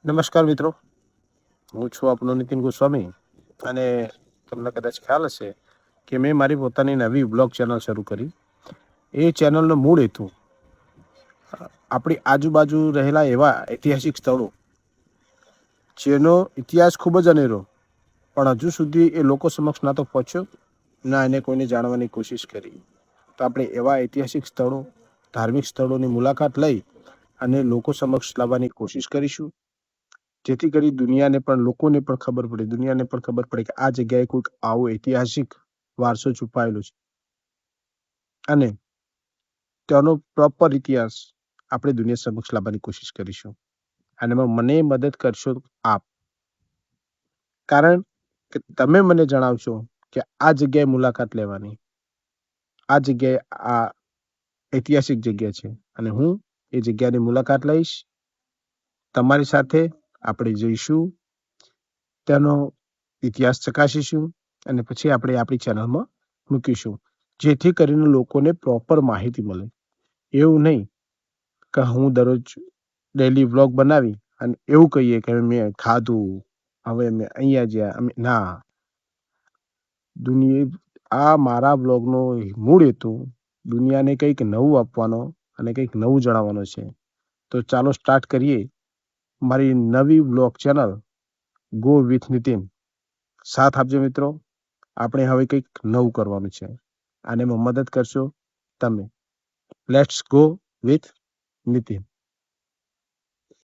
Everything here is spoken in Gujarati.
નમસ્કાર મિત્રો, હું છું આપનો નીતિન ગોસ્વામી અને તમને કદાચ ખ્યાલ હશે કે મેં મારી પોતાની નવી બ્લોગ ચેનલ શરૂ કરી. એ ચેનલનો મૂળ હેતુ આપણી આજુબાજુ રહેલા એવા ઐતિહાસિક સ્થળો જેનો ઇતિહાસ ખૂબ જ અનેરો પણ હજુ સુધી એ લોકો સમક્ષ ના તો પહોંચ્યો ના એને કોઈને જાણવાની કોશિશ કરી. તો આપણે એવા ઐતિહાસિક સ્થળો, ધાર્મિક સ્થળોની મુલાકાત લઈ અને લોકો સમક્ષ લાવવાની કોશિશ કરીશું, જેથી કરી દુનિયાને પણ લોકોને પણ ખબર પડે, દુનિયાને પણ ખબર પડે કે આ જગ્યાએ કોઈક આવો ઐતિહાસિક વારસો છુપાયેલો છે અને તેનો પ્રોપર ઇતિહાસ આપણે દુનિયા સમક્ષ લાવવાની કોશિશ કરીશું. અને મને મદદ કરશો આપ, કારણ કે તમે મને જણાવશો કે આ જગ્યાએ મુલાકાત લેવાની, આ જગ્યાએ આ ઐતિહાસિક જગ્યા છે અને હું એ જગ્યાની મુલાકાત લઈશ. તમારી સાથે આપણે જઈશું, તેનો ઇતિહાસ ચકાસીશું અને પછી આપણે આપણી ચેનલમાં મૂકીશું, જેથી કરીને લોકોને પ્રોપર માહિતી મળે. એવું નહીં કે હું દરરોજ ડેલી વ્લોગ બનાવી અને એવું કહીએ કે મેં ખાધું, હવે મેં અહીંયા જ્યાં, ના. આ મારા બ્લોગનો મૂળ હેતુ દુનિયાને કંઈક નવું આપવાનો અને કંઈક નવું જણાવવાનો છે. તો ચાલો સ્ટાર્ટ કરીએ મારી નવી blog channel go with Nitin. સાથ આપજો મિત્રો, આપણે હવે કંઈક નવું કરવાનું છે અને એમાં મદદ કરશો તમે. Let's go with Nitin.